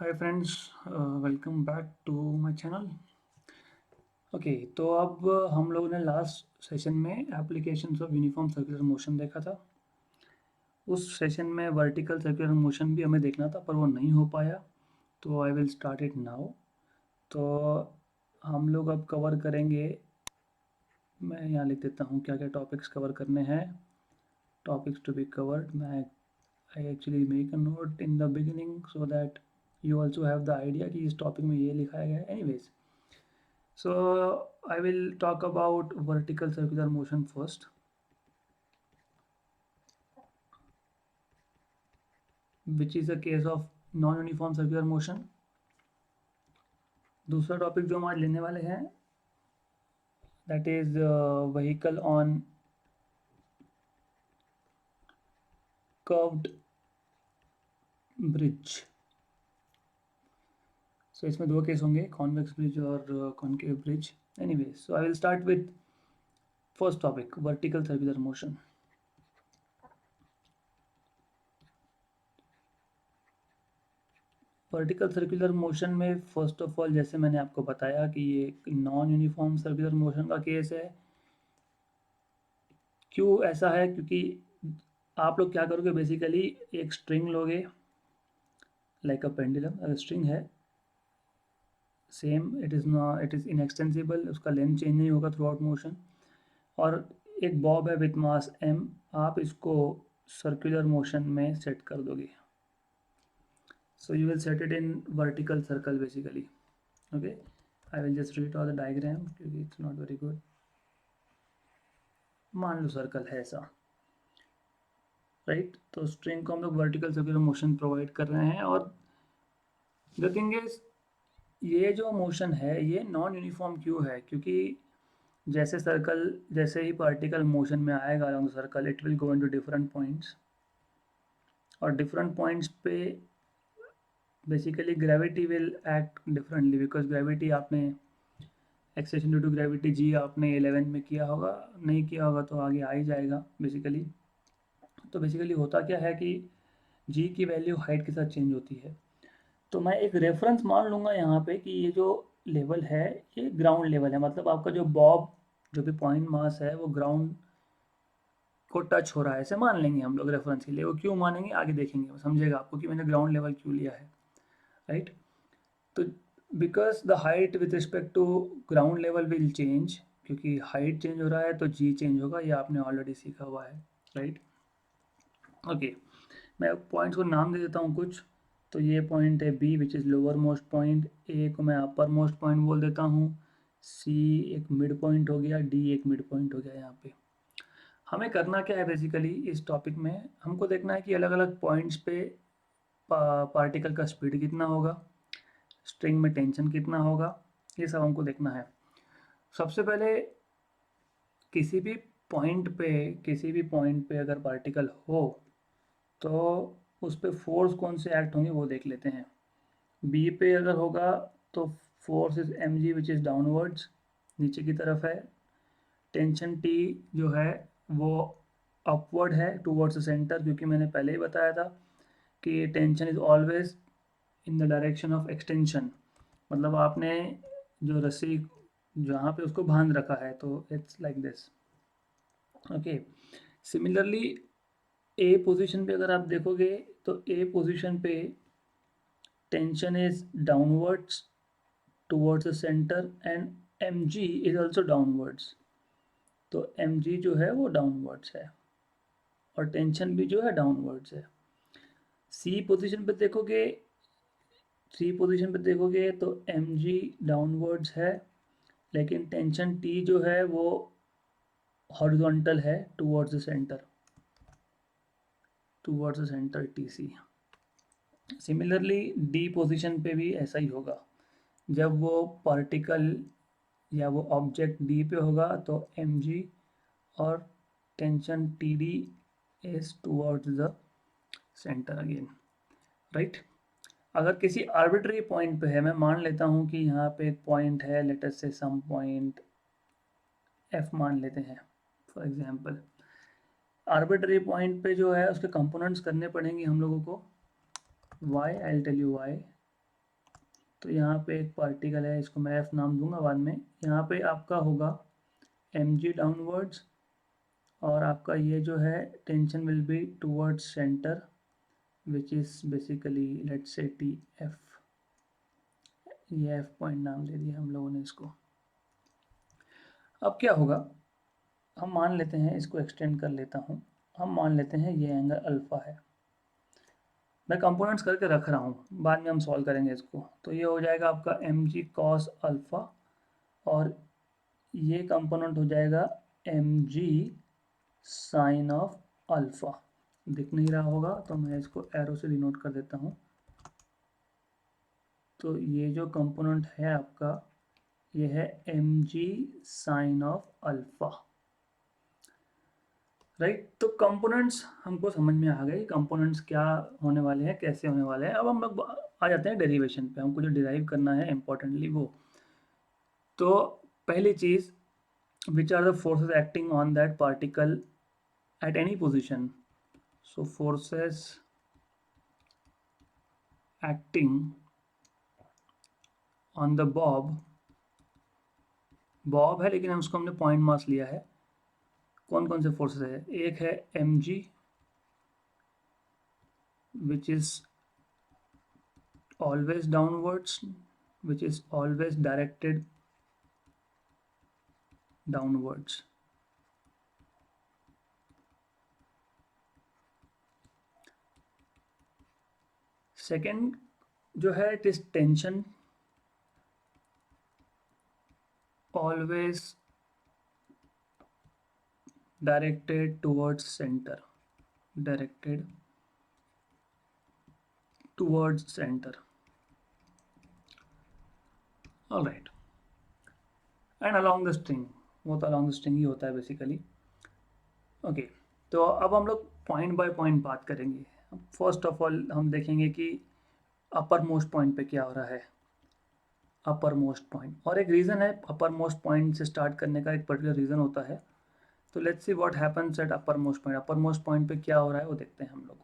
Hi friends, welcome back to my channel. Okay, तो अब हम लोगों ने लास्ट सेशन में applications of uniform circular motion देखा था। उस सेशन में वर्टिकल सर्कुलर मोशन भी हमें देखना था पर वो नहीं हो पाया, तो I will start it now. तो हम लोग अब कवर करेंगे। मैं यहाँ लिख देता हूँ क्या क्या टॉपिक्स कवर करने हैं। Topics to be covered. मैं I actually make a note in the beginning so that you also have the idea कि इस टॉपिक में ये लिखाया गया है। Anyways, so I will talk about vertical circular motion first, which is a case of non-uniform circular motion. दूसरा topic जो हम आज लेने वाले हैं that is vehicle on curved bridge. So इसमें दो केस होंगे, convex bridge और concave bridge. Anyway, so I will start with first topic, vertical circular motion. Vertical circular motion में फर्स्ट ऑफ ऑल, जैसे मैंने आपको बताया कि ये एक नॉन यूनिफॉर्म सर्कुलर मोशन का केस है। क्यों ऐसा है? क्योंकि आप लोग क्या करोगे, बेसिकली एक स्ट्रिंग लोगे, लाइक अ पेंडुलम। अगर स्ट्रिंग है, सेम इट इज़ इनएक्सटेंसिबल, उसका लेंथ चेंज नहीं होगा थ्रू आउट मोशन। और एक बॉब है विथ मास m, आप इसको सर्कुलर मोशन में सेट कर दोगे। So you will set it in vertical circle basically. Okay, I will just read all the diagram क्योंकि इट्स नॉट वेरी गुड। मान लो सर्कल है ऐसा, राइट? तो स्ट्रिंग को हम लोग वर्टिकल सर्कुलर मोशन प्रोवाइड कर रहे हैं। और द थिंग इज, ये जो मोशन है ये नॉन यूनिफॉर्म क्यों है? क्योंकि जैसे ही पार्टिकल मोशन में आएगा around circle, it will go into different points, और डिफरेंट पॉइंट्स पे basically gravity will act differently, because gravity आपने accession due to gravity G आपने 11 में किया होगा, नहीं किया होगा तो आगे आ ही जाएगा बेसिकली। तो बेसिकली होता क्या है कि जी की वैल्यू हाइट के साथ चेंज होती है। तो मैं एक रेफरेंस मान लूँगा यहाँ पे कि ये जो लेवल है ये ग्राउंड लेवल है, मतलब आपका जो बॉब, जो भी पॉइंट मास है वो ग्राउंड को टच हो रहा है, ऐसे मान लेंगे हम लोग रेफरेंस के लिए। वो क्यों मानेंगे आगे देखेंगे, समझेगा आपको कि मैंने ग्राउंड लेवल क्यों लिया है, राइट? तो because the height with respect to ground level will change, क्योंकि हाइट चेंज हो रहा है तो जी चेंज होगा, ये आपने ऑलरेडी सीखा हुआ है, राइट? ओके, मैं पॉइंट्स को नाम दे देता हूँ कुछ। तो ये पॉइंट है B which is lower most point, A को मैं अपर मोस्ट पॉइंट बोल देता हूँ, सी एक मिड पॉइंट हो गया, डी एक मिड पॉइंट हो गया। यहाँ पे हमें करना क्या है बेसिकली, इस टॉपिक में हमको देखना है कि अलग अलग पॉइंट्स पे पार्टिकल का स्पीड कितना होगा, स्ट्रिंग में टेंशन कितना होगा, ये सब हमको देखना है। सबसे पहले किसी भी किसी भी पॉइंट पे अगर पार्टिकल हो तो उस पे फोर्स कौन से एक्ट होंगे वो देख लेते हैं। बी पे अगर होगा तो force is M G which is downwards, नीचे की तरफ है। टेंशन टी जो है वो अपवर्ड है टूवर्ड्स द सेंटर, क्योंकि मैंने पहले ही बताया था कि tension is always in the direction of extension. मतलब आपने जो रस्सी जहाँ पे उसको बांध रखा है तो it's like this. Okay, similarly A position पे अगर आप देखोगे तो ए पोजीशन पे tension is downwards towards the center and mg is also downwards। तो mg जो है वो डाउनवर्ड्स है और टेंशन भी जो है डाउनवर्ड्स है। सी पोजीशन पे देखोगे तो mg डाउनवर्ड्स है, लेकिन टेंशन टी जो है वो हॉरिजॉन्टल है towards the centre T C. Similarly D position पे भी ऐसा ही होगा, जब वो पार्टिकल या वो ऑब्जेक्ट डी पे होगा तो एम जी और tension T D is towards the centre again, right? अगर किसी आर्बिट्री पॉइंट पे है, मैं मान लेता हूँ कि यहाँ पे एक पॉइंट है, लेट अस से सम पॉइंट एफ मान लेते हैं फॉर एग्जांपल। आर्बिट्री पॉइंट पे जो है उसके कंपोनेंट्स करने पड़ेंगे हम लोगों को। Why, I will tell you why. तो यहाँ पे एक पार्टिकल है, इसको मैं एफ नाम दूंगा बाद में। यहाँ पे आपका होगा mg डाउनवर्ड्स, और आपका ये जो है tension will be towards centre which is basically let's say T F. ये एफ पॉइंट नाम दे दिया हम लोगों ने इसको। अब क्या होगा, हम मान लेते हैं, इसको एक्सटेंड कर लेता हूँ, हम मान लेते हैं ये एंगल अल्फ़ा है। मैं कंपोनेंट्स करके रख रहा हूँ, बाद में हम सॉल्व करेंगे इसको। तो ये हो जाएगा आपका mg cos अल्फ़ा, और ये कंपोनेंट हो जाएगा mg साइन ऑफ अल्फ़ा। दिख नहीं रहा होगा तो मैं इसको एरो से डिनोट कर देता हूँ। तो ये जो कंपोनेंट है आपका, ये है mg sine of alpha, right. तो कंपोनेंट्स हमको समझ में आ गए, कंपोनेंट्स क्या होने वाले हैं, कैसे होने वाले हैं। अब हम लोग आ जाते हैं डेरिवेशन पे, हमको जो डिराइव करना है इम्पोर्टेंटली वो। तो पहली चीज़, which are the forces acting on that particle at any position. So forces acting on the bob, bob है लेकिन उसको हमने पॉइंट मास लिया है। कौन कौन से फोर्सेस है, एक है mg which is always downwards, which is always directed downwards. Second जो है, it is tension always directed towards center, directed towards center. All right. And along the string, वो तो along the string ही होता है basically. Okay, तो अब हम लोग पॉइंट बाय पॉइंट बात करेंगे। फर्स्ट ऑफ ऑल हम देखेंगे कि अपर मोस्ट पॉइंट पे क्या हो रहा है, अपर मोस्ट पॉइंट। और एक रीज़न है अपर मोस्ट पॉइंट से स्टार्ट करने का, एक पर्टिकुलर रीज़न होता है। तो let's see what happens at upper most point. Upper most point पे क्या हो रहा है वो देखते हैं हम लोग।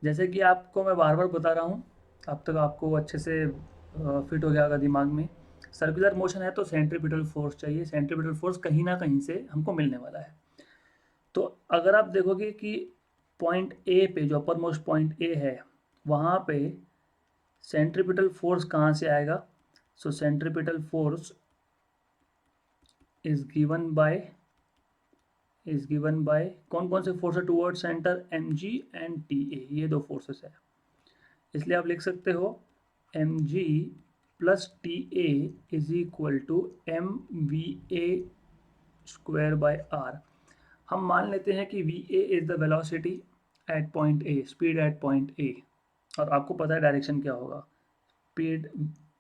जैसे कि आपको मैं बार बार बता रहा हूँ, अब तक आपको अच्छे से फिट हो गया होगा दिमाग में। सर्कुलर मोशन है तो सेंट्रीपिटल फोर्स चाहिए, सेंट्रीपिटल फोर्स कहीं ना कहीं से हमको मिलने वाला है। तो अगर आप देखोगे कि पॉइंट ए पे, जो अपर मोस्ट पॉइंट ए है, वहाँ पे सेंट्रीपिटल फोर्स कहाँ से आएगा। So centripetal force is given by कौन कौन से फोर्स है toward centre, mg and ta, ये दो फोर्सेस है। इसलिए आप लिख सकते हो mg प्लस टा is equal to mva square by r। हम मान लेते हैं कि va is the velocity at point A, speed at point A, और आपको पता है डायरेक्शन क्या होगा, speed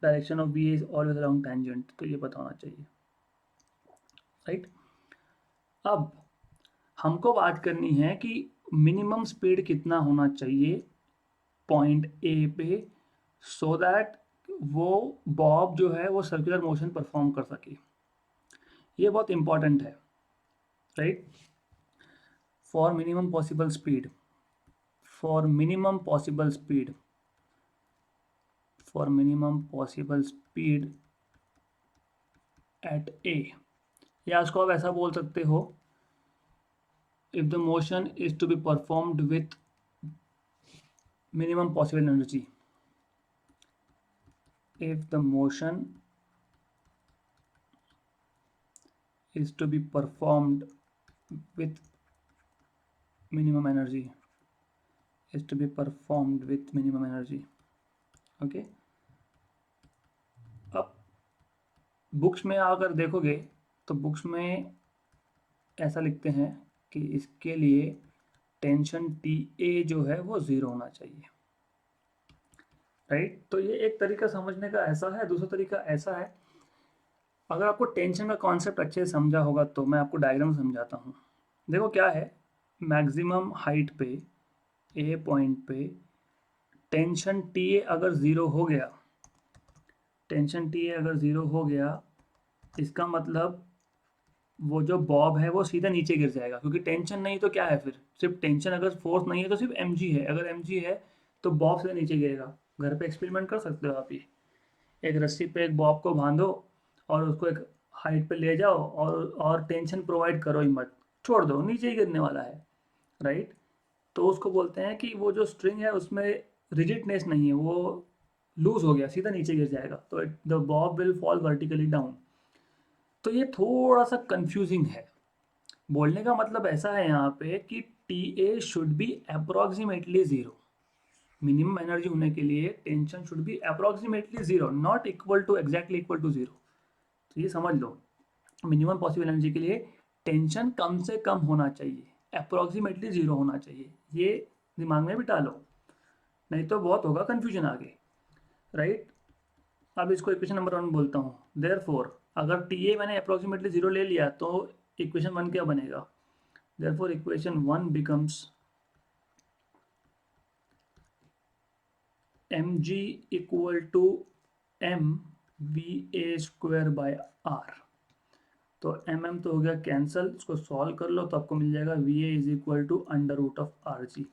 direction of va is always along tangent, तो ये पता होना चाहिए, राइट। अब हमको बात करनी है कि मिनिमम स्पीड कितना होना चाहिए पॉइंट ए पे, सो दैट वो बॉब जो है वो सर्कुलर मोशन परफॉर्म कर सके। ये बहुत इंपॉर्टेंट है, right. For minimum possible speed, for minimum possible speed, for minimum possible speed at A, या उसको आप ऐसा बोल सकते हो, if the motion is to be performed with minimum possible energy, if the motion is to be performed with minimum energy, is to be performed with minimum energy, okay। अब books में अगर देखोगे तो बुक्स में ऐसा लिखते हैं कि इसके लिए टेंशन टी ए जो है वो 0 होना चाहिए, राइट। तो ये एक तरीका समझने का ऐसा है, दूसरा तरीका ऐसा है। अगर आपको टेंशन का कॉन्सेप्ट अच्छे से समझा होगा तो मैं आपको डायग्राम समझाता हूँ। देखो क्या है, मैक्सिमम हाइट पे ए पॉइंट पे टेंशन टी ए अगर 0 हो गया, टेंशन टी ए अगर 0 हो गया, इसका मतलब वो जो बॉब है वो सीधा नीचे गिर जाएगा, क्योंकि टेंशन नहीं तो क्या है फिर, सिर्फ टेंशन, अगर फोर्स नहीं है तो सिर्फ mg है, अगर mg है तो बॉब सीधा नीचे गिरेगा। घर पे एक्सपेरिमेंट कर सकते हो आप ये। एक रस्सी पे एक बॉब को बांधो और उसको एक हाइट पे ले जाओ और टेंशन प्रोवाइड करो ही मत, छोड़ दो, नीचे ही गिरने वाला है, राइट। तो उसको बोलते हैं कि वो जो स्ट्रिंग है उसमें रिजिडनेस नहीं है, वो लूज हो गया, सीधा नीचे गिर जाएगा, तो the Bob will fall vertically down. तो ये थोड़ा सा कंफ्यूजिंग है। बोलने का मतलब ऐसा है यहाँ पे कि T A should be approximately zero. Minimum energy होने के लिए tension should be approximately zero, not equal to exactly equal to zero. तो ये समझ लो, मिनिमम पॉसिबल एनर्जी के लिए टेंशन कम से कम होना चाहिए, अप्रोक्सीमेटली जीरो होना चाहिए। ये दिमाग में बिठा लो, नहीं तो बहुत होगा कन्फ्यूजन आगे, राइट। अब इसको इक्वेशन नंबर 1 बोलता हूँ। देयरफॉर अगर टी ए मैंने अप्रोक्सीमेटली जीरो ले लिया तो इक्वेशन 1 क्या बनेगा? Therefore equation 1 becomes mg equal to m va square by r। तो mm तो हो गया कैंसल, इसको सॉल्व कर लो तो आपको मिल जाएगा va is equal to under root of R G.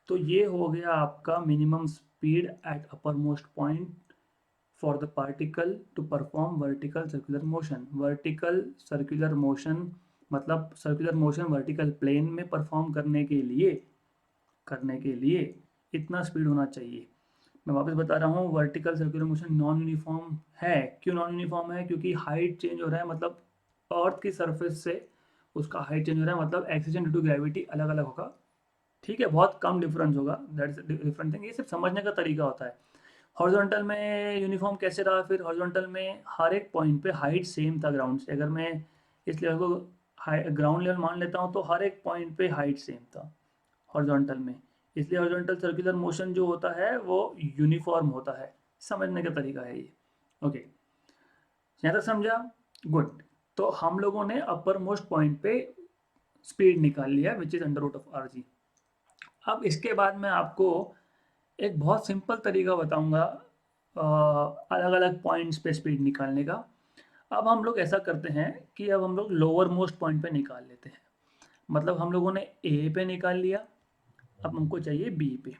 तो ये हो गया आपका minimum speed at upper most point for the particle to perform vertical circular motion. Vertical circular motion मतलब सर्कुलर मोशन वर्टिकल प्लेन में परफॉर्म करने के लिए इतना स्पीड होना चाहिए। मैं वापस बता रहा हूँ, vertical circular motion non uniform है। क्यों नॉन यूनिफॉर्म है? क्योंकि हाइट चेंज हो रहा है, मतलब अर्थ की सरफेस से उसका हाइट चेंज हो रहा है, मतलब एक्सीलरेशन ड्यू टू ग्रेविटी अलग अलग होगा, ठीक है, बहुत कम डिफरेंस होगा, दैट्स डिफरेंट थिंग। ये सिर्फ समझने का तरीका होता है। हॉरिजॉन्टल में यूनिफॉर्म कैसे रहा? फिर हॉरिजॉन्टल में हर एक पॉइंट पे हाइट सेम था ग्राउंड से। अगर मैं इस लेवल को ग्राउंड लेवल मान लेता हूँ तो हर एक पॉइंट पे हाइट सेम था हॉरिजॉन्टल में, इसलिए हॉरिजॉन्टल सर्कुलर मोशन जो होता है वो यूनिफॉर्म होता है। समझने का तरीका है ये, ओके। यहाँ तक समझा? गुड। तो हम लोगों ने अपर मोस्ट पॉइंट पे स्पीड निकाल लिया which is under root of R G. अब इसके बाद मैं आपको एक बहुत सिंपल तरीका बताऊंगा अलग अलग पॉइंट्स पे स्पीड निकालने का। अब हम लोग ऐसा करते हैं कि अब हम लोग लोअर मोस्ट पॉइंट पे निकाल लेते हैं। मतलब हम लोगों ने ए पे निकाल लिया, अब हमको चाहिए बी पे।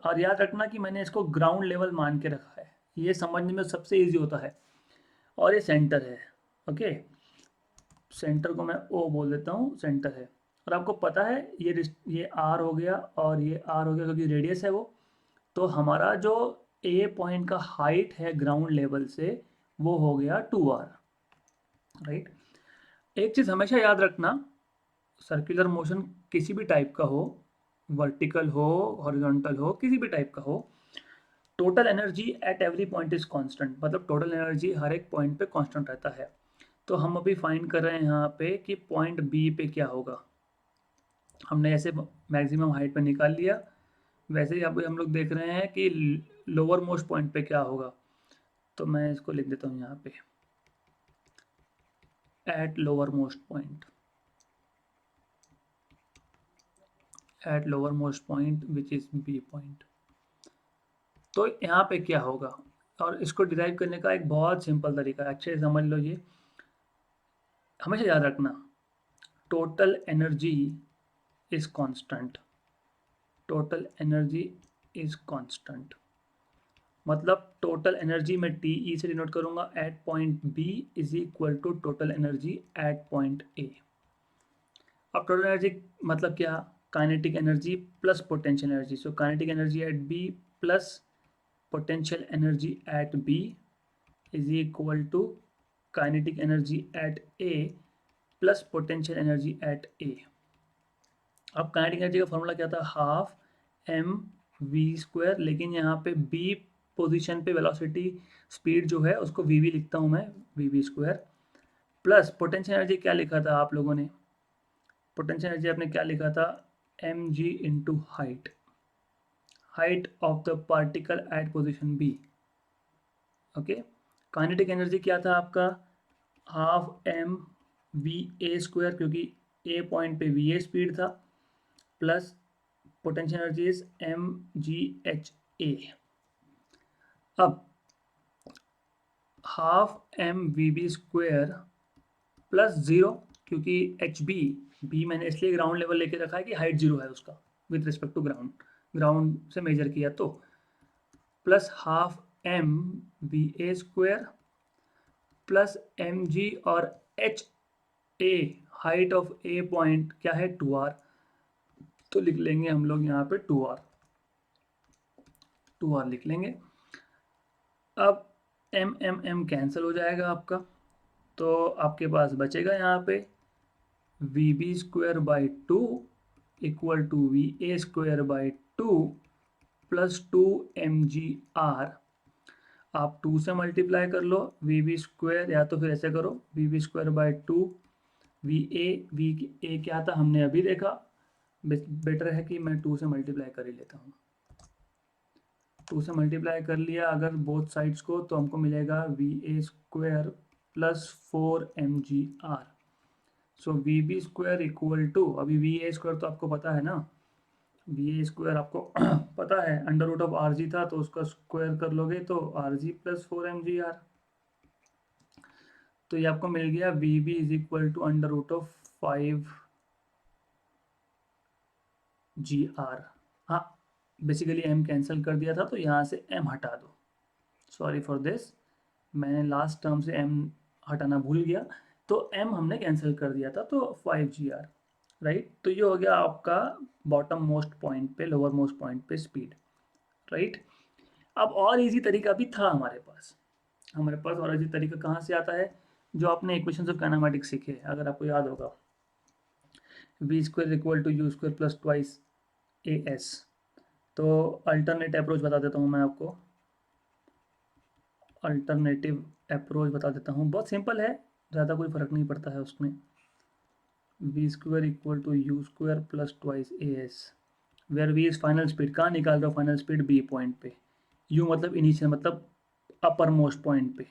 और याद रखना कि मैंने इसको ग्राउंड लेवल मान के रखा है, ये समझने में सबसे इजी होता है। और ये सेंटर है, ओके। सेंटर को मैं ओ बोल देता हूँ, सेंटर है। और आपको पता है ये आर हो गया और ये आर हो गया क्योंकि रेडियस है वो। तो हमारा जो ए पॉइंट का हाइट है ग्राउंड लेवल से वो हो गया 2r, राइट। एक चीज़ हमेशा याद रखना, सर्कुलर मोशन किसी भी टाइप का हो, वर्टिकल हो, हॉरिजॉन्टल हो, किसी भी टाइप का हो, total energy at every point is constant. मतलब टोटल एनर्जी हर एक पॉइंट पे कांस्टेंट रहता है। तो हम अभी फाइंड कर रहे हैं यहाँ पे कि पॉइंट बी पे क्या होगा। हमने ऐसे मैक्सिमम हाइट पे निकाल लिया, वैसे ही अभी हम लोग देख रहे हैं कि लोअर मोस्ट पॉइंट पे क्या होगा। तो मैं इसको लिख देता हूँ यहाँ पे, at lower most point, at lower most point which is B point. तो यहाँ पे क्या होगा, और इसको डिराइव करने का एक बहुत सिंपल तरीका है, अच्छे से समझ लो। ये हमेशा याद रखना, total energy is constant, total energy is constant. मतलब टोटल एनर्जी में टी ई से डिनोट करूंगा, at point B is equal to total energy at point A. अब टोटल एनर्जी मतलब क्या? Kinetic energy plus potential energy. So kinetic energy at B plus potential energy at B is equal to kinetic energy at A plus potential energy at A। अब kinetic energy का formula क्या था? Half M V square, लेकिन यहाँ पे B position पे velocity speed जो है उसको वी लिखता हूँ मैं, V square plus potential energy क्या लिखा था आप लोगों ने? पोटेंशियल एनर्जी आपने क्या लिखा था? M G into height, height of the particle at position B, okay. Kinetic energy क्या था आपका? Half M V A square, क्योंकि ए पॉइंट पे वी ए स्पीड था, plus potential energy is M G H A. अब half M V B square plus zero, क्योंकि H B मैंने इसलिए ग्राउंड लेवल लेके रखा है कि हाइट जीरो है उसका with respect to ground, ground से मेजर किया तो plus half M V A square plus M G और H A height of A point क्या है 2r, तो लिख लेंगे हम लोग यहाँ पे 2r लिख लेंगे। अब एम एम एम कैंसिल हो जाएगा आपका, तो आपके पास बचेगा यहाँ पे V B square by 2 equal to V A square by 2 plus 2 mgr। आप 2 से मल्टीप्लाई कर लो वी बी स्क्वायर, या तो फिर ऐसे करो V B square by 2 V A क्या था हमने अभी देखा, बेटर है कि मैं 2 से मल्टीप्लाई कर ही लेता हूँ। 2 से मल्टीप्लाई कर लिया अगर बोथ साइड्स को, तो हमको मिलेगा V A square plus 4 mgr। So V B square equal to, अभी वी ए स्क्वायर तो आपको पता है ना, वी ए स्क्वायर आपको पता है under root of R G था, तो उसका स्क्वायर कर लोगे तो आर जी प्लस 4 mgr। तो ये आपको मिल गया V B is equal to under root of 5gr। हाँ, बेसिकली m कैंसिल कर दिया था तो यहाँ से m हटा दो, सॉरी फॉर दिस, मैंने लास्ट टर्म से m हटाना भूल गया, तो m हमने कैंसिल कर दिया था, तो 5gr, राइट। तो ये हो गया आपका बॉटम मोस्ट पॉइंट पे, लोअर मोस्ट पॉइंट पे स्पीड, राइट। अब और इजी तरीका भी था हमारे पास, और इजी तरीका कहाँ से आता है, जो आपने इक्वेशंस ऑफ काइनेमेटिक्स सीखे, अगर आपको याद होगा V square equal to U square plus twice A S. तो अल्टरनेट अप्रोच बता देता हूँ मैं आपको, अल्टरनेटिव अप्रोच बता देता हूँ, बहुत सिंपल है, ज़्यादा कोई फर्क नहीं पड़ता है उसमें। V square equal to U square plus twice A S, where V is final speed, कहाँ निकाल रहे हो फाइनल स्पीड, बी पॉइंट पे, यू मतलब इनिशियल मतलब अपर मोस्ट पॉइंट पे,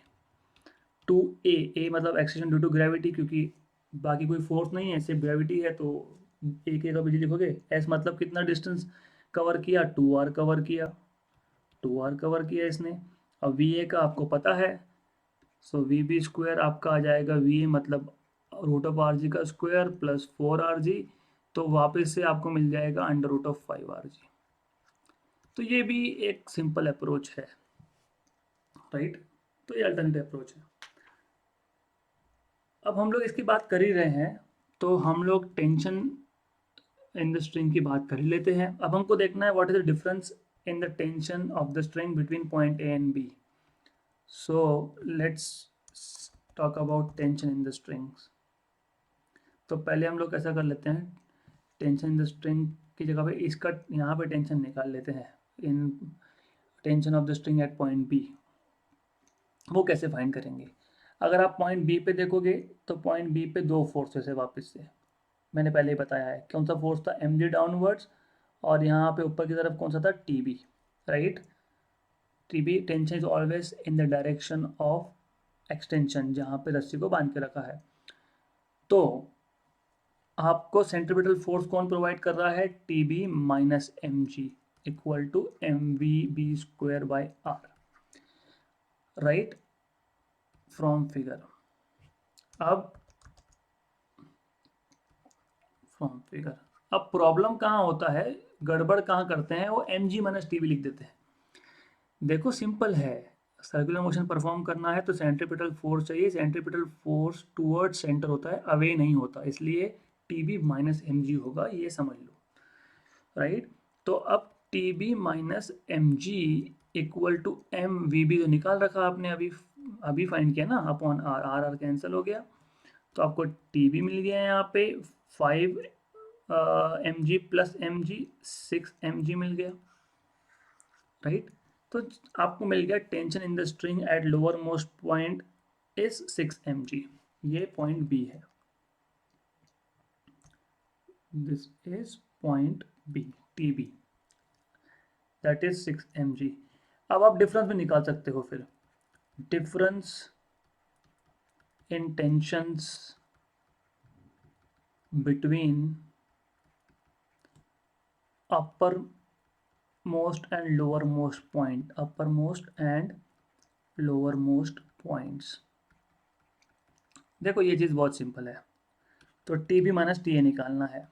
टू ए मतलब एक्सेशन ड्यू टू ग्रेविटी, क्योंकि बाकी कोई फोर्स नहीं है सिर्फ ग्रेविटी है, तो ए के का भी लिखोगे। एस मतलब कितना डिस्टेंस कवर किया, 2r कवर किया, 2r कवर किया इसने। अब वी ए का आपको पता है, सो वी बी स्क्वायर आपका आ जाएगा वी ए मतलब रूट ऑफ आर जी का स्क्वायर प्लस 4r जी, तो वापस से आपको मिल जाएगा अंडर रूट ऑफ 5r जी। तो ये भी एक सिंपल अप्रोच है, राइट। तो ये अल्टरनेटिव अप्रोच है। अब हम लोग इसकी बात कर ही रहे हैं, तो हम लोग टेंशन इन द स्ट्रिंग की बात कर ही लेते हैं। अब हमको देखना है what is the difference in the tension of the string between point A and B. So let's talk about tension in the strings. तो पहले हम लोग ऐसा कर लेते हैं, टेंशन इन द स्ट्रिंग की जगह पे इसका यहाँ पे टेंशन निकाल लेते हैं, in tension of the string at point B. वो कैसे फाइंड करेंगे, अगर आप पॉइंट बी पे देखोगे तो पॉइंट बी पे दो फोर्सेस है वापस से, मैंने पहले ही बताया है कौन सा फोर्स था, एम जी डाउनवर्ड्स, और यहाँ पे ऊपर की तरफ कौन सा था, T B, right. T B tension is always in the direction of extension, जहाँ पे रस्सी को बांध के रखा है। तो आपको सेंट्रीपिटल फोर्स कौन प्रोवाइड कर रहा है, T B minus M G equal to M V B square by R, right, from figure. अब फ्रॉम फिगर, अब प्रॉब्लम कहाँ होता है, गड़बड़ कहाँ करते हैं, वो M G minus T B लिख देते हैं। देखो सिंपल है, सर्कुलर मोशन परफॉर्म करना है तो सेंट्रीपिटल फोर्स चाहिए, सेंट्रीपिटल फोर्स टूवर्ड सेंटर होता है, अवे नहीं होता, इसलिए T B minus M G होगा, ये समझ लो, राइट। तो अब T B minus M G equal to M V B तो निकाल रखा आपने, अभी अभी फाइंड किया ना, upon R, R R cancel हो गया, तो आपको टी बी मिल गया यहाँ पे 5 M G plus M G 6 mg मिल गया, राइट। तो आपको मिल गया tension in the string at lower most point is 6 mg, ये पॉइंट बी है, this is point B, T B that is 6 mg। अब आप डिफरेंस भी निकाल सकते हो, फिर difference in tensions between upper most and lower most point, upper most and lower most points. देखो ये चीज़ बहुत सिंपल है, तो T B minus T A निकालना है।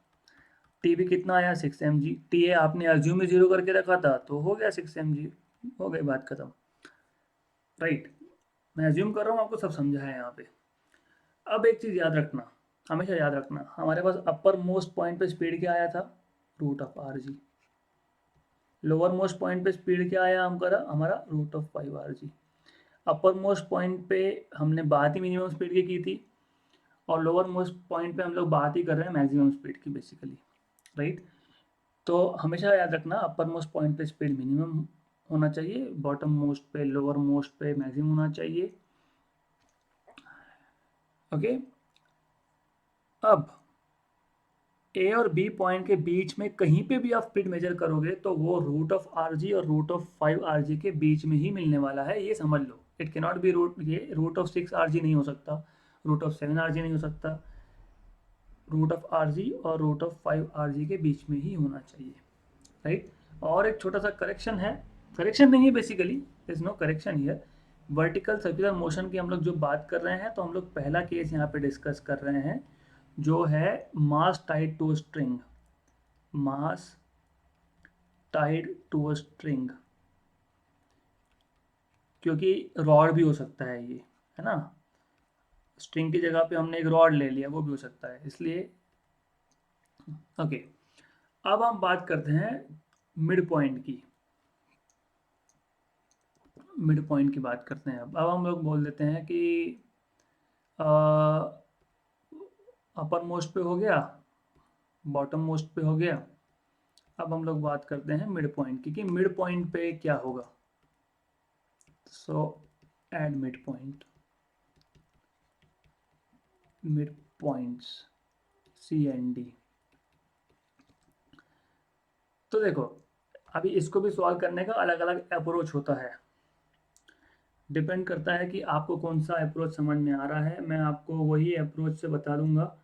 टी बी कितना आया 6 mg, टी ए आपने एज्यूम में जीरो करके रखा था तो हो गया 6 mg, हो गई बात खत्म। राइट, मैं अज्यूम कर रहा हूँ आपको सब समझा है यहाँ पे। अब एक चीज़ याद रखना, हमेशा याद रखना, हमारे पास अपर मोस्ट पॉइंट पे स्पीड क्या आया था, root of R G. Lower most point पे स्पीड क्या आया हमारा root of 5 r g। Upper most point पे हमने बात ही मिनिमम स्पीड की थी, और लोअर मोस्ट पॉइंट पे हम लोग बात ही कर रहे हैं मैक्सिमम स्पीड की बेसिकली। राइट, तो हमेशा याद रखना अपर मोस्ट पॉइंट पे स्पीड मिनिमम होना चाहिए, बॉटम मोस्ट पे लोअर मोस्ट पे मैक्सिमम होना चाहिए। ओके, अब ए और बी पॉइंट के बीच में कहीं पे भी आप स्पीड मेजर करोगे तो वो रूट ऑफ आर जी और रूट ऑफ 5 r g के बीच में ही मिलने वाला है, ये समझ लो। इट कैनॉट बी ये रूट ऑफ 6 r g नहीं हो सकता, रूट ऑफ 7 r g नहीं हो सकता, रूट ऑफ आर जी और रूट ऑफ 5 r g के बीच में ही होना चाहिए। राइट, और एक छोटा सा करेक्शन है, करेक्शन नहीं है basically, is no correction here. Vertical circular motion की हम लोग जो बात कर रहे हैं, तो हम लोग पहला केस यहाँ पे डिस्कस कर रहे हैं जो है mass tied to string. Mass tied to a string, क्योंकि रॉड भी हो सकता है ये, है ना, स्ट्रिंग की जगह पे हमने एक रॉड ले लिया, वो भी हो सकता है, इसलिए ओके। अब हम बात करते हैं मिड पॉइंट की, मिड पॉइंट की बात करते हैं। अब हम लोग बोल देते हैं कि अपर मोस्ट पे हो गया, बॉटम मोस्ट पे हो गया। अब हम लोग बात करते हैं मिड पॉइंट की, कि मिड पॉइंट पे क्या होगा। So at midpoint, midpoints C and D. तो देखो, अभी इसको भी सॉल्व करने का अलग अलग अप्रोच होता है, डिपेंड करता है कि आपको कौन सा अप्रोच समझ में आ रहा है। मैं आपको वही अप्रोच से बता दूंगा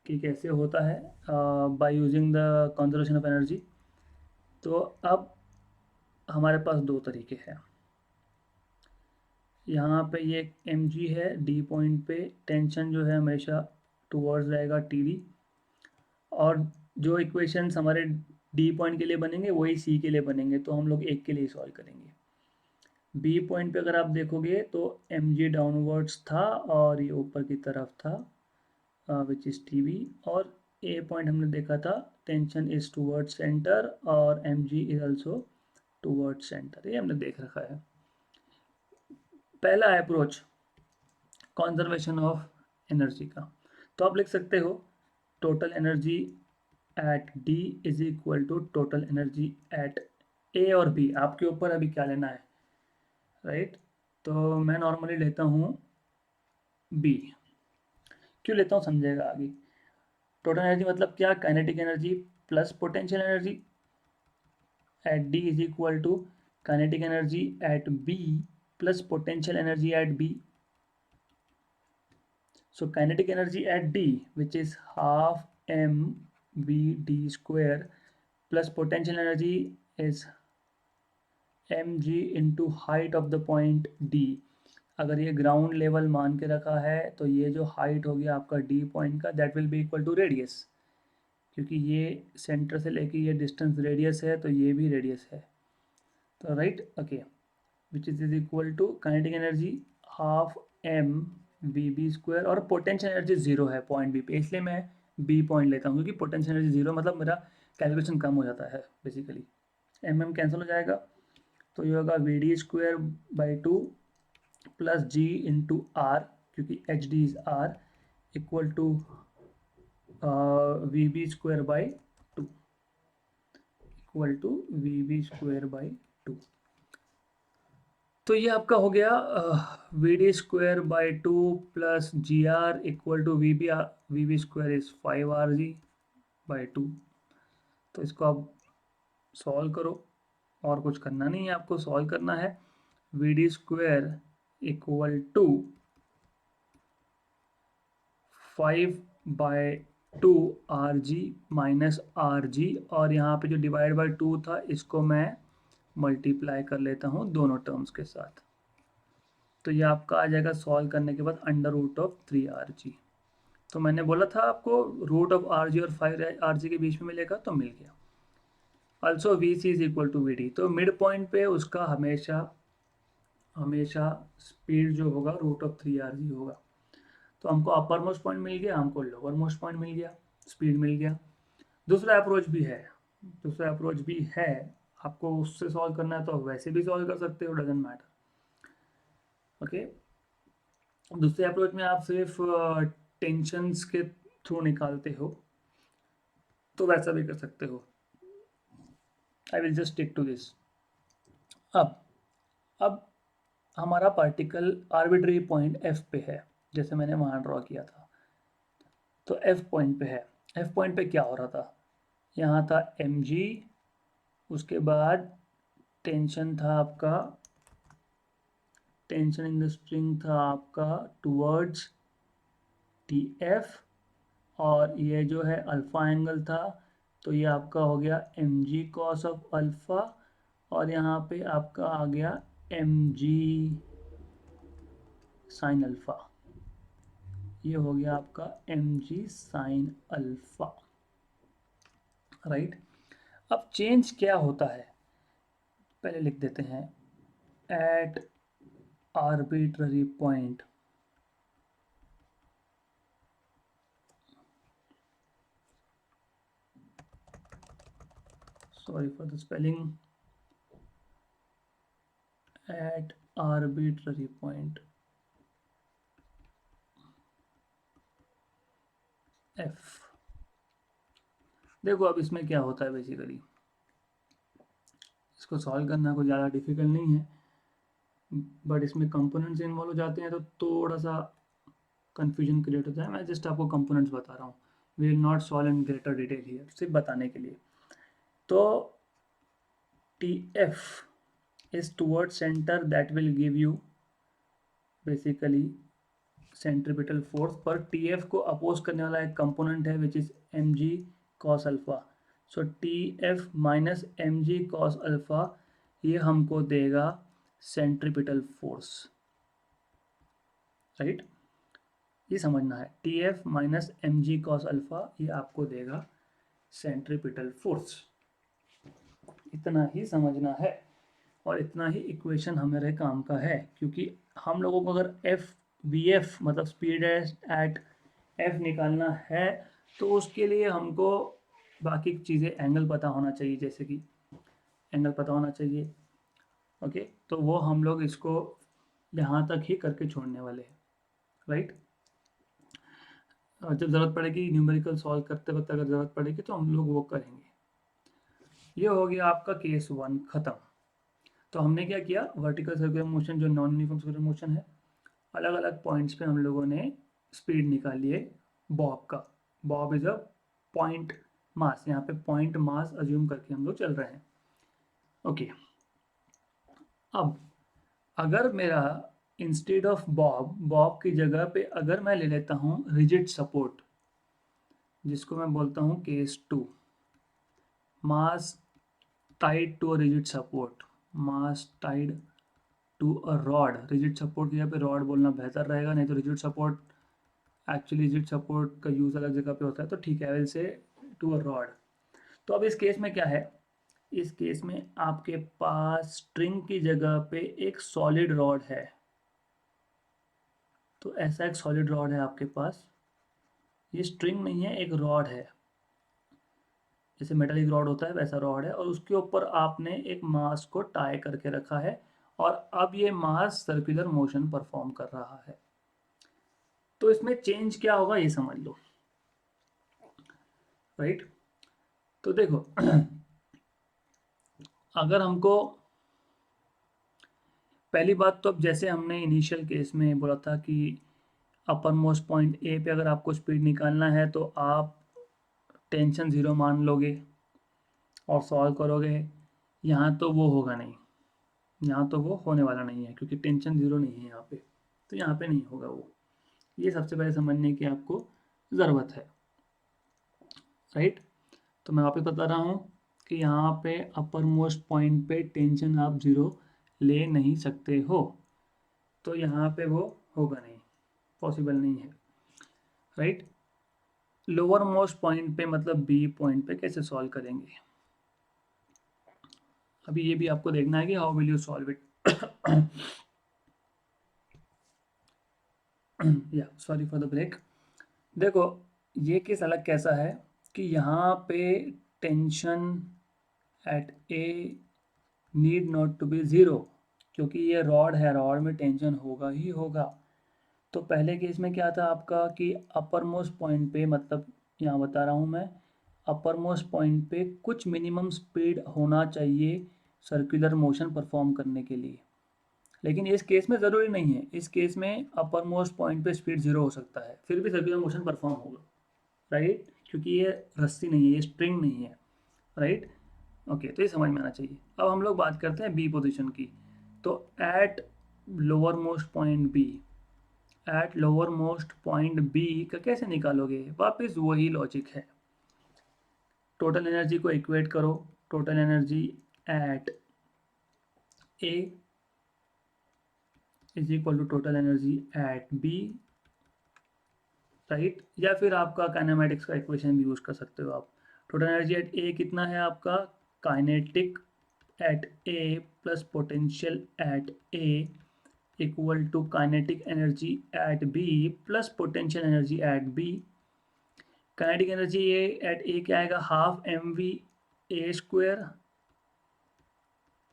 कि कैसे होता है by using the conservation of energy. तो अब हमारे पास दो तरीके हैं। यहाँ पे ये एम जी है, डी पॉइंट पे टेंशन जो है हमेशा टूवर्ड्स रहेगा टी डी, और जो इक्वेशंस हमारे डी पॉइंट के लिए बनेंगे वही सी के लिए बनेंगे, तो हम लोग एक के लिए सॉल्व करेंगे। बी पॉइंट पे अगर आप देखोगे तो एम जी डाउनवर्ड्स था और ये ऊपर की तरफ था, विच इज़ टी बी, और ए पॉइंट हमने देखा था टेंशन इज टूवर्ड्स सेंटर और M G is also towards centre, ये हमने देख रखा है। पहला अप्रोच कंजर्वेशन ऑफ एनर्जी का, तो आप लिख सकते हो total energy at D is equal to total energy at A और बी, आपके ऊपर अभी क्या लेना है। राइट, तो मैं नॉर्मली लेता हूँ बी। क्यों लेता हूँ समझेगा आगे। टोटल एनर्जी मतलब क्या, kinetic energy plus potential energy at D is equal to kinetic energy at B plus potential energy at B. So kinetic energy at D, which is half mv d square, plus potential energy is mg into height of the point D। अगर ये ground level मान के रखा है तो ये जो height हो गया आपका D पॉइंट का, that will be equal to radius, क्योंकि ये सेंटर से लेके ये डिस्टेंस रेडियस है, तो ये भी रेडियस है। तो right, okay, which is equal to kinetic energy half M V B square, और पोटेंशियल एनर्जी जीरो है पॉइंट बी पे, इसलिए मैं बी पॉइंट लेता हूँ, क्योंकि पोटेंशियल एनर्जी जीरो मतलब मेरा कैलकुलेशन कम हो जाता है बेसिकली। एम एम कैंसिल हो जाएगा, तो ये होगा V D square by two plus G into R, क्योंकि H D is R, equal to V B square by two, equal to V B square by two. तो ये आपका हो गया V D square by two plus G R equal to V B square is 5 r g by two. तो इसको आप solve करो, और कुछ करना नहीं है, आपको सॉल्व करना है। V D square equal to 5/2 r g minus r g, और यहाँ पे जो डिवाइड बाई टू था इसको मैं मल्टीप्लाई कर लेता हूँ दोनों टर्म्स के साथ, तो ये आपका आ जाएगा सॉल्व करने के बाद under root of 3 r g। तो मैंने बोला था आपको रूट ऑफ आर जी और 5 r g के बीच में मिलेगा, तो मिल गया। Also V C is equal to V D. तो मिड पॉइंट पे उसका हमेशा हमेशा स्पीड जो होगा √3 r g होगा। तो हमको अपर मोस्ट पॉइंट मिल गया, हमको लोअर मोस्ट पॉइंट मिल गया, स्पीड मिल गया। दूसरा अप्रोच भी है, दूसरा अप्रोच भी है, आपको उससे सॉल्व करना है तो वैसे भी सॉल्व कर सकते हो, डजेंट मैटर। ओके, दूसरे अप्रोच में आप सिर्फ टेंशन्स के थ्रू निकालते हो, तो वैसा भी कर सकते हो। I will just stick to this. अब अब हमारा पार्टिकल आर्बिट्री पॉइंट एफ पे है, जैसे मैंने वहाँ ड्रॉ किया था। तो एफ पॉइंट पे है। एफ पॉइंट पे क्या हो रहा था, यहाँ था mg, उसके बाद टेंशन था आपका, टेंशन इन द स्प्रिंग था आपका टूवर्ड्स टीएफ, और ये जो है अल्फा एंगल था, तो ये आपका हो गया mg कॉस ऑफ अल्फा, और यहाँ पे आपका आ गया mg साइन अल्फा। ये हो गया आपका mg साइन अल्फा, राइट। अब चेंज क्या होता है, पहले लिख देते हैं। At arbitrary point, sorry for the spelling, at arbitrary point f। देखो अब इसमें क्या होता है, बेसिकली इसको सॉल्व करना कोई ज़्यादा डिफिकल्ट नहीं है, बट इसमें कंपोनेंट्स इन्वॉल्व हो जाते हैं तो थोड़ा सा कंफ्यूजन क्रिएट होता है। मैं जस्ट आपको कंपोनेंट्स बता रहा हूँ, we will not solve in greater detail here, सिर्फ बताने के लिए। तो T F is toward centre, that will give you basically centripetal force, पर टी एफ को अपोज करने वाला एक कंपोनेंट है which is M G cos alpha. So T F minus M G cos alpha, ये हमको देगा सेंट्रीपिटल फोर्स, राइट। ये समझना है, T F minus M G cos alpha ये आपको देगा सेंट्रीपिटल फोर्स, इतना ही समझना है। और इतना ही इक्वेशन हमारे काम का है, क्योंकि हम लोगों को अगर एफ वी एफ मतलब स्पीड एट एफ निकालना है, तो उसके लिए हमको बाकी चीज़ें एंगल पता होना चाहिए, जैसे कि एंगल पता होना चाहिए। ओके, तो वो हम लोग इसको यहाँ तक ही करके छोड़ने वाले हैं, राइट। और जब ज़रूरत पड़ेगी न्यूमेरिकल सॉल्व करते वक्त अगर ज़रूरत पड़ेगी तो हम लोग वो करेंगे। ये हो गया आपका केस 1 ख़त्म। तो हमने क्या किया, वर्टिकल सर्कुलर मोशन जो नॉन यूनिफॉर्म सर्कुलर मोशन है, अलग अलग पॉइंट्स पे हम लोगों ने स्पीड निकाली है बॉब का। Bob is a point mass, यहाँ पे पॉइंट मास अज्यूम करके हम लोग चल रहे हैं। ओके, अब अगर मेरा इंस्टेड ऑफ बॉब, बॉब की जगह पे अगर मैं ले लेता हूँ रिजिड सपोर्ट, जिसको मैं बोलता हूँ case 2, mass tied to a rigid support, mass tied to a rod. Rigid support की जगह पे रॉड बोलना बेहतर रहेगा, नहीं तो rigid support, actually rigid support का यूज़ अलग जगह पे होता है, तो ठीक है, I will say to a rod. तो अब इस केस में क्या है, इस केस में आपके पास स्ट्रिंग की जगह पे एक सॉलिड रॉड है। तो ऐसा एक सॉलिड रॉड है आपके पास, ये स्ट्रिंग नहीं है, एक रॉड है, जैसे मेटालिक रॉड होता है वैसा रॉड है, और उसके ऊपर आपने एक मास को टाई करके रखा है, और अब ये मास सर्कुलर मोशन परफॉर्म कर रहा है। तो इसमें चेंज क्या होगा ये समझ लो, राइट। तो देखो अगर हमको पहली बात तो, अब जैसे हमने इनिशियल केस में बोला था कि अपर मोस्ट पॉइंट ए पे अगर आपको स्पीड निकालना है तो आप टेंशन ज़ीरो मान लोगे और सॉल्व करोगे। यहाँ तो वो होगा नहीं, यहाँ तो वो होने वाला नहीं है, क्योंकि टेंशन ज़ीरो नहीं है यहाँ पे, तो यहाँ पे नहीं होगा वो। ये सबसे पहले समझने की आपको ज़रूरत है, राइट। तो मैं वापस बता रहा हूँ कि यहाँ पे अपर मोस्ट पॉइंट पे टेंशन आप ज़ीरो ले नहीं सकते हो, तो यहाँ पे वो होगा नहीं, पॉसिबल नहीं है, राइट। लोअर मोस्ट पॉइंट पे मतलब बी पॉइंट पे कैसे सॉल्व करेंगे, अभी ये भी आपको देखना है कि how will you solve it. या सॉरी फॉर द ब्रेक। देखो ये केस अलग कैसा है कि यहाँ पे tension at A need not to be zero, क्योंकि ये रॉड है, रॉड में टेंशन होगा ही होगा। तो पहले केस में क्या था आपका कि अपर मोस्ट पॉइंट पे, मतलब यहाँ बता रहा हूँ मैं, अपर मोस्ट पॉइंट पे कुछ मिनिमम स्पीड होना चाहिए सर्कुलर मोशन परफॉर्म करने के लिए। लेकिन इस केस में ज़रूरी नहीं है, इस केस में अपर मोस्ट पॉइंट पे स्पीड ज़ीरो हो सकता है, फिर भी सर्कुलर मोशन परफॉर्म होगा, राइट, क्योंकि ये रस्सी नहीं है, ये स्ट्रिंग नहीं है, राइट। ओके, तो ये समझ में आना चाहिए। अब हम लोग बात करते हैं बी पोजीशन की। तो at lower most point B, at lower most point B का कैसे निकालोगे, वापस वही लॉजिक है। टोटल एनर्जी को इक्वेट करो, total energy at A is equal to total energy at B, right. या फिर आपका काइनेमेटिक्स का इक्वेशन भी यूज कर सकते हो आप। टोटल एनर्जी एट ए कितना है आपका, kinetic at A plus potential at A equal to kinetic energy at B plus potential energy at B. Kinetic energy A at A क्या आएगा, half M V A square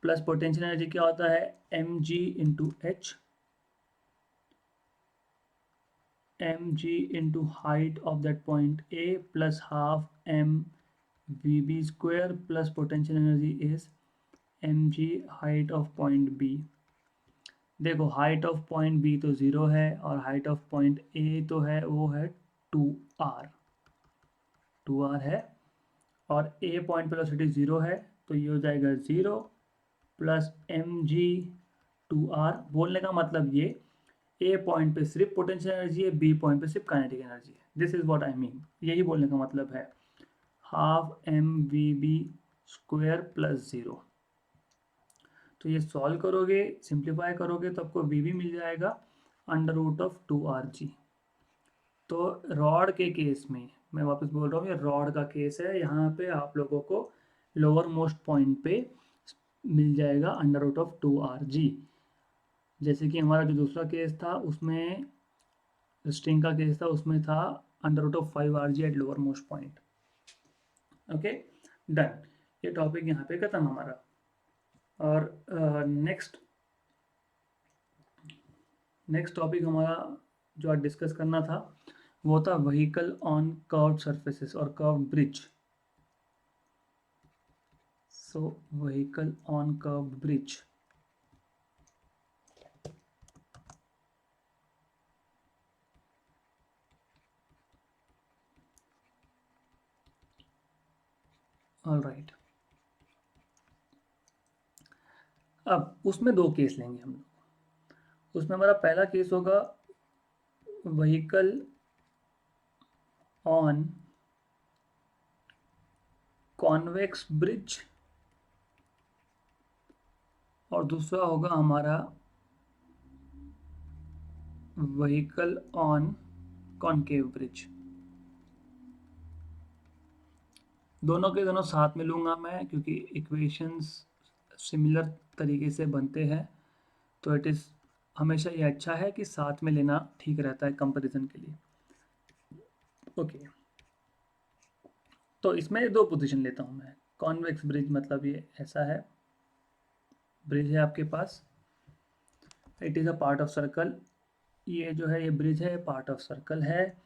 plus potential energy क्या होता है, M G into H, M G into height of that point A plus half M V B square plus potential energy is M G height of point B. देखो height of point B तो zero है और height of point A तो है, वो है 2r, 2r है, और ए पॉइंट पर वेलोसिटी ज़ीरो है, तो ये हो जाएगा ज़ीरो प्लस एम जी 2r। बोलने का मतलब ये, ए पॉइंट पे सिर्फ पोटेंशियल एनर्जी है, बी पॉइंट पे सिर्फ काइनेटिक एनर्जी है। This is what I mean, यही बोलने का मतलब है, half M V B square plus zero. तो ये सॉल्व करोगे, सिंप्लीफाई करोगे तो आपको वी भी मिल जाएगा अंडर रूट ऑफ 2rg। तो रॉड के केस में, मैं वापस बोल रहा हूँ, ये रॉड का केस है, यहाँ पे आप लोगों को लोअर मोस्ट पॉइंट पे मिल जाएगा अंडर रूट ऑफ 2rg। जैसे कि हमारा जो दूसरा केस था उसमें, स्ट्रिंग का केस था, उसमें था under root of 5rg at lower most point. Okay, done. ये टॉपिक यहाँ पे खत्म हमारा। और नेक्स्ट टॉपिक हमारा जो आज डिस्कस करना था वो था व्हीकल ऑन कर्व्ड सरफेसेस और curved bridge. So vehicle on curved bridge, all right. अब उसमें दो केस लेंगे हम लोग। उसमें हमारा पहला केस होगा व्हीकल ऑन कॉन्वेक्स ब्रिज, और दूसरा होगा हमारा व्हीकल ऑन कॉनकेव ब्रिज। दोनों के दोनों साथ में लूँगा मैं, क्योंकि इक्वेशंस सिमिलर तरीके से बनते हैं, तो इट इज़ हमेशा ये अच्छा है कि साथ में लेना ठीक रहता है कंपैरिजन के लिए। ओके, तो इसमें दो पोजीशन लेता हूँ मैं। कॉन्वेक्स ब्रिज मतलब ये ऐसा है, ब्रिज है आपके पास, it is a part of circle. ये जो है ये ब्रिज है, पार्ट ऑफ सर्कल है।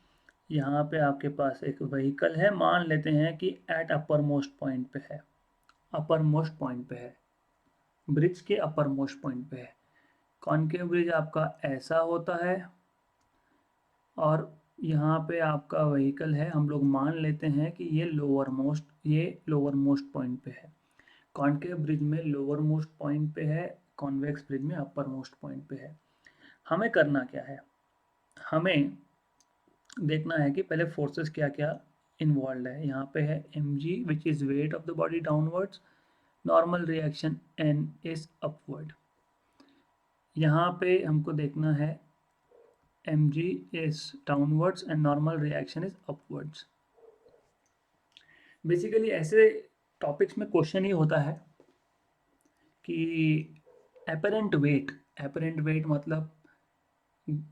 यहाँ पे आपके पास एक व्हीकल है, मान लेते हैं कि एट अपर मोस्ट पॉइंट पे है, अपर मोस्ट पॉइंट पे है, ब्रिज के अपर मोस्ट पॉइंट पे है। कॉनकेव ब्रिज आपका ऐसा होता है, और यहाँ पे आपका व्हीकल है, हम लोग मान लेते हैं कि ये लोअर मोस्ट पॉइंट पे है। कॉनकेव ब्रिज में लोअर मोस्ट पॉइंट पे है, कॉन्वेक्स ब्रिज में अपर मोस्ट पॉइंट पे है। हमें करना क्या है, हमें देखना है कि पहले फोर्सेस क्या क्या इन्वॉल्व है। यहाँ पे है mg which is wait of the body downwards, normal reaction n is upward. यहाँ पे हमको देखना है mg is downwards and normal reaction is upwards। Basically ऐसे टॉपिक्स में क्वेश्चन ही होता है कि एपरेंट वेट मतलब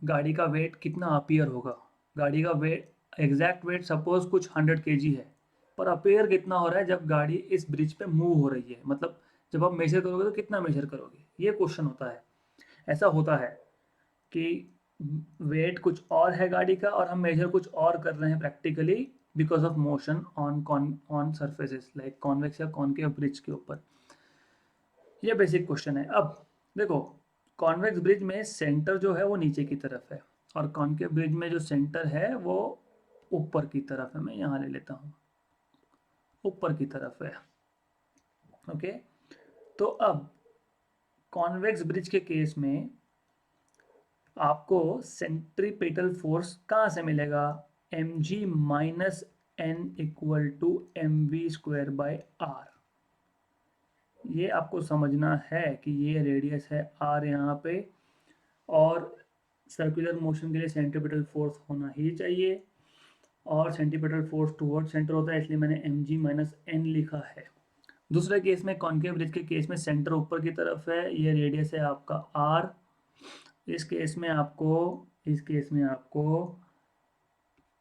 गाड़ी का वेट कितना अपीयर होगा। गाड़ी का वेट एग्जैक्ट वेट सपोज कुछ 100 kg है, पर अपीयर कितना हो रहा है जब गाड़ी इस ब्रिज पे मूव हो रही है, मतलब जब आप मेजर करोगे तो कितना मेजर करोगे, ये क्वेश्चन होता है। ऐसा होता है कि वेट कुछ और है गाड़ी का और हम मेजर कुछ और कर रहे हैं practically because of motion on surfaces like convex या कॉनकेव ब्रिज के ऊपर। ये बेसिक क्वेश्चन है। अब देखो, कॉन्वेक्स ब्रिज में सेंटर जो है वो नीचे की तरफ है और कॉनकेव ब्रिज में जो सेंटर है वो ऊपर की तरफ है। मैं यहाँ ले लेता हूँ, ऊपर की तरफ है। ओके, तो अब कॉन्वेक्स ब्रिज के केस में आपको सेंट्रीपेटल फोर्स कहाँ से मिलेगा? mg minus n equal to M V square by R. ये आपको समझना है कि ये रेडियस है r यहाँ पे, और सर्कुलर मोशन के लिए सेंट्रीपेटल फोर्स होना ही चाहिए, और सेंट्रीपेटल फोर्स टुवर्ड सेंटर होता है, इसलिए मैंने mg माइनस n लिखा है। दूसरे केस में कॉनकेव ब्रिज के केस में सेंटर ऊपर की तरफ है, ये रेडियस है आपका r। इस केस में आपको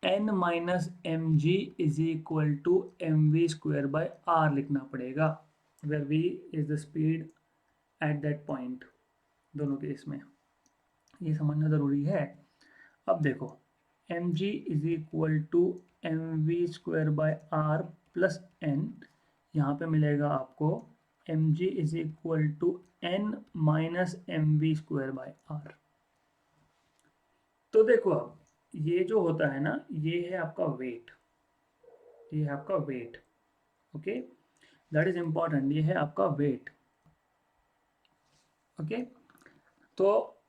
n minus M G is equal to M V square by R लिखना पड़ेगा, where v is the speed at that point. दोनों केस में ये समझना ज़रूरी है। अब देखो, M G is equal to M V square by R plus N, यहाँ पे मिलेगा आपको M G is equal to N minus M V square by R. तो देखो, अब ये जो होता है ना, ये है आपका वेट, ये है आपका weight. Okay, that is important, ये है आपका वेट। ओके, तो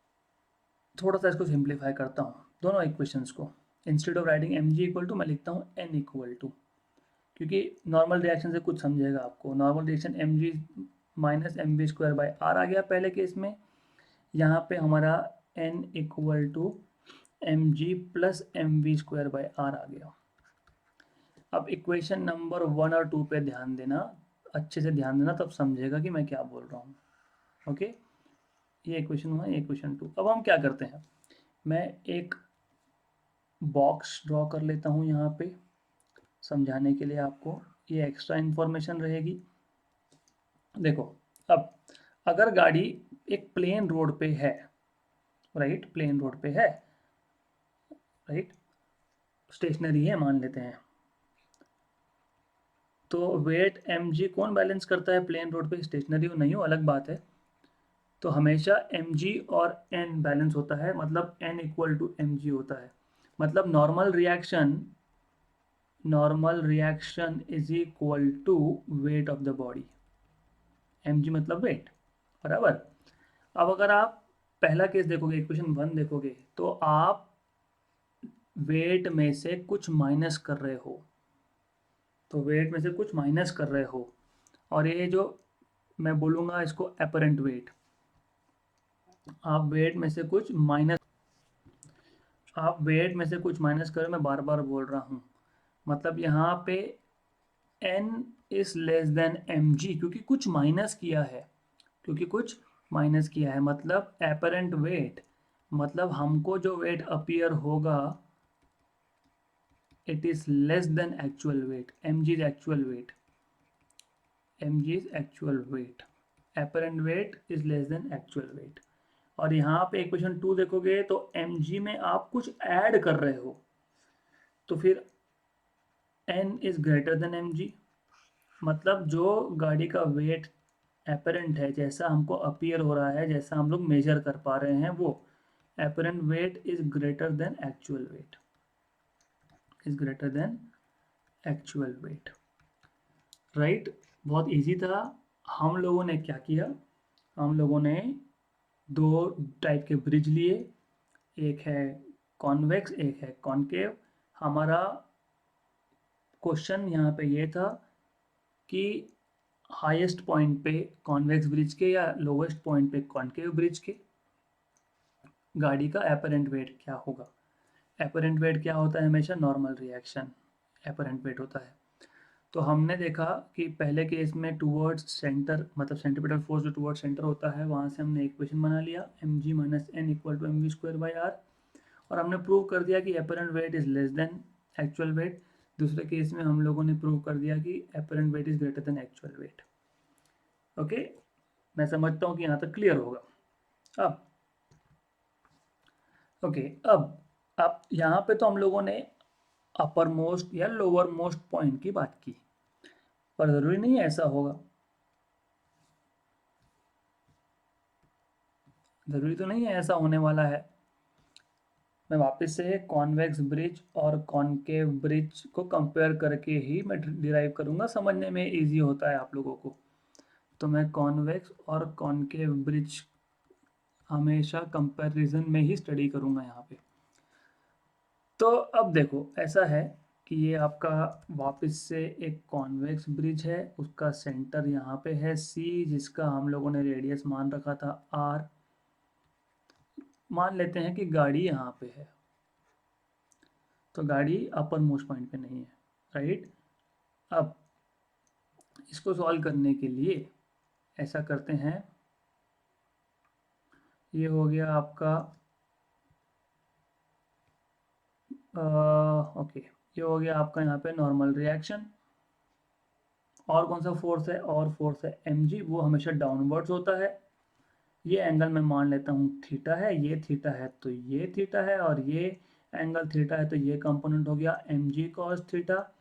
थोड़ा सा इसको सिंप्लीफाई करता हूँ दोनों इक्वेशंस को। Instead of writing M G equal to मैं लिखता हूँ एन इक्वल टू, क्योंकि नॉर्मल रिएक्शन से कुछ समझेगा आपको। Normal reaction M G minus M B square by R आ गया पहले केस में, यहाँ पे हमारा N equal to M G plus M V square by R आ गया। अब इक्वेशन नंबर 1 और 2 पे ध्यान देना, अच्छे से ध्यान देना, तब समझेगा कि मैं क्या बोल रहा हूँ। ओके, ये इक्वेशन 1, ये इक्वेशन 2। अब हम क्या करते हैं, मैं एक बॉक्स ड्रॉ कर लेता हूँ यहाँ पे समझाने के लिए आपको, ये एक्स्ट्रा इन्फॉर्मेशन रहेगी। देखो, अब अगर गाड़ी एक प्लेन रोड पे है, राइट, प्लेन रोड पे है, राइट, स्टेशनरी है मान लेते हैं, तो वेट एम जी कौन बैलेंस करता है प्लेन रोड पे? स्टेशनरी हो नहीं हो अलग बात है, तो हमेशा एम जी और एन बैलेंस होता है, मतलब N equal to M G होता है। मतलब normal reaction is equal to weight of the body. M G मतलब वेट, बराबर। अब अगर आप पहला केस देखोगे, इक्वेशन 1 देखोगे, तो आप वेट में से कुछ माइनस कर रहे हो, तो वेट में से कुछ माइनस कर रहे हो, और ये जो मैं बोलूँगा इसको एपरेंट वेट, आप वेट में से कुछ माइनस करो, मैं बार बार बोल रहा हूँ। मतलब यहाँ पे n is less than M G, क्योंकि कुछ माइनस किया है, मतलब एपरेंट वेट, मतलब हमको जो वेट अपीयर होगा it is less than actual weight. M G is actual weight, apparent weight is less than actual weight. और यहाँ पे इक्वेशन 2 देखोगे तो एम जी में आप कुछ ऐड कर रहे हो, तो फिर n is greater than M G, मतलब जो गाड़ी का वेट एपरेंट है, जैसा हमको अपीयर हो रहा है, जैसा हम लोग मेजर कर पा रहे हैं, वो apparent weight is greater than actual wait, right. बहुत इजी था। हम लोगों ने क्या किया, हम लोगों ने दो टाइप के ब्रिज लिए, एक है कॉन्वेक्स, एक है कॉनकेव। हमारा क्वेश्चन यहाँ पे ये था कि हाईएस्ट पॉइंट पे कॉन्वेक्स ब्रिज के या लोवेस्ट पॉइंट पे कॉनकेव ब्रिज के गाड़ी का एपरेंट वेट क्या होगा। एपरेंट वेट क्या होता है? हमेशा नॉर्मल रिएक्शन एपरेंट वेट होता है। तो हमने देखा कि पहले केस में टूवर्ड्स सेंटर, मतलब सेंट्रीपिटल फोर्स जो टूवर्ड्स सेंटर होता है, वहाँ से हमने इक्वेशन बना लिया mg minus N equal to M V square by R, और हमने प्रूव कर दिया कि apparent weight is less than actual weight. दूसरे केस में हम लोगों ने प्रूव कर दिया कि apparent weight is greater than actual weight. Okay, मैं समझता हूँ कि यहाँ तक क्लियर होगा। अब ओके, अब यहाँ पे तो हम लोगों ने अपर मोस्ट या लोअर मोस्ट पॉइंट की बात की, पर ज़रूरी नहीं है ऐसा होगा। ज़रूरी तो नहीं है ऐसा होने वाला है। मैं वापस से कॉन्वेक्स ब्रिज और कॉनकेव ब्रिज को कंपेयर करके ही मैं डिराइव करूँगा, समझने में इजी होता है आप लोगों को। तो मैं कॉन्वेक्स और कॉनकेव ब्रिज हमेशा कंपैरिजन में ही स्टडी करूँगा यहाँ पे। तो अब देखो ऐसा है कि ये आपका वापस से एक कॉन्वेक्स ब्रिज है, उसका सेंटर यहाँ पे है सी, जिसका हम लोगों ने रेडियस मान रखा था आर। मान लेते हैं कि गाड़ी यहाँ पे है, तो गाड़ी अपर मोस्ट पॉइंट पे नहीं है, राइट। अब इसको सॉल्व करने के लिए ऐसा करते हैं, ये हो गया आपका ओके, ये हो गया आपका यहाँ पे नॉर्मल रिएक्शन। और कौन सा फोर्स है, और फोर्स है mg, वो हमेशा डाउनवर्ड्स होता है। ये एंगल मैं मान लेता हूँ थीटा है, ये थीटा है तो ये थीटा है, और ये एंगल थीटा है, तो ये कंपोनेंट हो गया mg cos थीटा।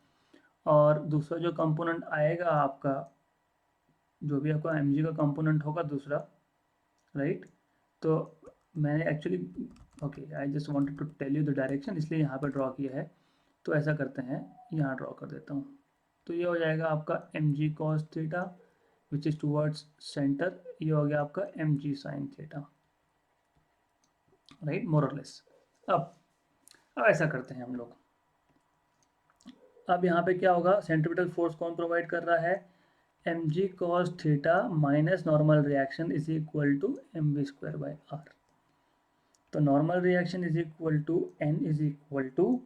और दूसरा जो कंपोनेंट आएगा आपका, जो भी आपका mg का कंपोनेंट होगा दूसरा, राइट। तो मैंने actually okay, I just wanted to tell you the direction, इसलिए यहाँ पर ड्रॉ किया है। तो ऐसा करते हैं, यहाँ ड्रॉ कर देता हूँ। तो ये हो जाएगा आपका mg cos theta which is towards centre, ये हो गया आपका mg sin थीटा, राइट, मोर और लेस। अब ऐसा करते हैं हम लोग। अब यहाँ पे क्या होगा, सेंट्रीपिटल फोर्स कौन प्रोवाइड कर रहा है, mg cos theta minus normal reaction is equal to M V square by R. तो normal reaction is equal to n is equal to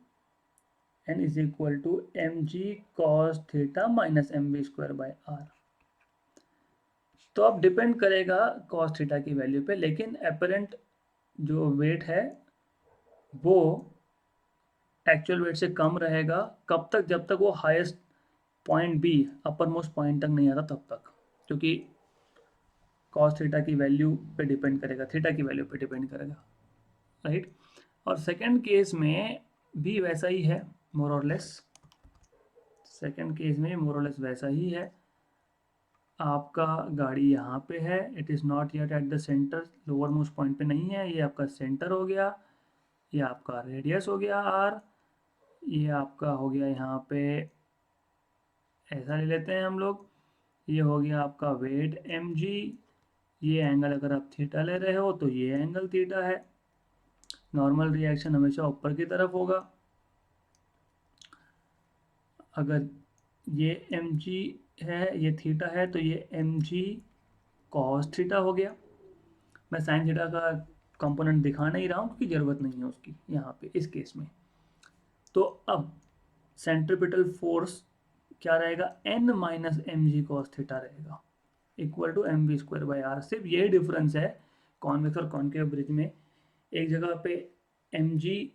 mg cos theta minus M V square by R. तो अब depend करेगा cos theta की value पे, लेकिन apparent जो wait है वो एक्चुअल वेट से कम रहेगा। कब तक, जब तक वो highest point B, upper most point तक नहीं आता तब तक, क्योंकि cos थीटा की वैल्यू पे डिपेंड करेगा, थीटा की वैल्यू पे डिपेंड करेगा, राइट। और सेकंड केस में भी वैसा ही है, मोर और लेस। सेकंड केस में मोर और लेस वैसा ही है। आपका गाड़ी यहाँ पे है, it is not yet at the centre, lower most point पे नहीं है, ये आपका सेंटर हो गया, ये आपका रेडियस हो गया आर, ये आपका हो गया यहाँ पे, ऐसा ले लेते हैं हम लोग, ये हो गया आपका वेट mg, ये एंगल अगर आप थीटा ले रहे हो तो ये एंगल थीटा है। नॉर्मल रिएक्शन हमेशा ऊपर की तरफ होगा। अगर ये mg है, ये थीटा है, तो ये mg cos थीटा हो गया। मैं साइन थीटा का कंपोनेंट दिखा नहीं रहा हूँ क्योंकि ज़रूरत नहीं है उसकी यहाँ पे इस केस में। तो अब सेंट्रीपिटल फोर्स क्या रहेगा, n minus M G cos theta रहेगा, equal to M V square by R. सिर्फ यही डिफरेंस है कॉन्वेक्स और कॉनकेव ब्रिज में, एक जगह पे M G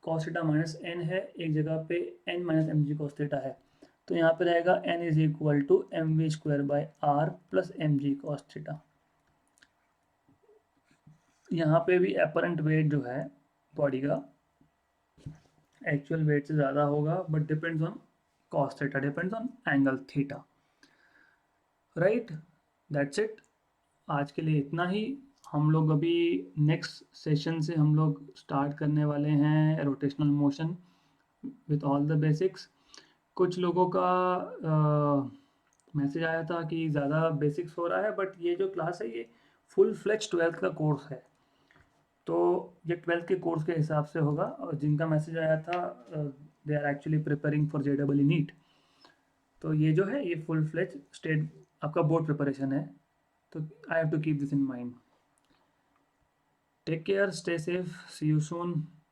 cos theta minus N है, एक जगह पे N minus M G cos theta है। तो यहाँ पे रहेगा n is equal to M V square by R plus M G cos theta. यहाँ पे भी अपरेंट वेट जो है बॉडी का एक्चुअल वेट से ज़्यादा होगा, but depends on cos theta, depends on angle theta, right. That's it, आज के लिए इतना ही। हम लोग अभी नेक्स्ट सेशन से हम लोग स्टार्ट करने वाले हैं rotational motion with all the basics. कुछ लोगों का मैसेज आया था कि ज़्यादा बेसिक्स हो रहा है, बट ये जो क्लास है ये फुल फ्लेज 12th का कोर्स है, तो ये 12th के कोर्स के हिसाब से होगा। और जिनका मैसेज आया था they are actually preparing for JEE NEET, तो ये जो है ये फुल फ्लेज स्टेट आपका बोर्ड प्रिपरेशन है, तो I have to keep this in mind. Take care, stay safe, see you soon.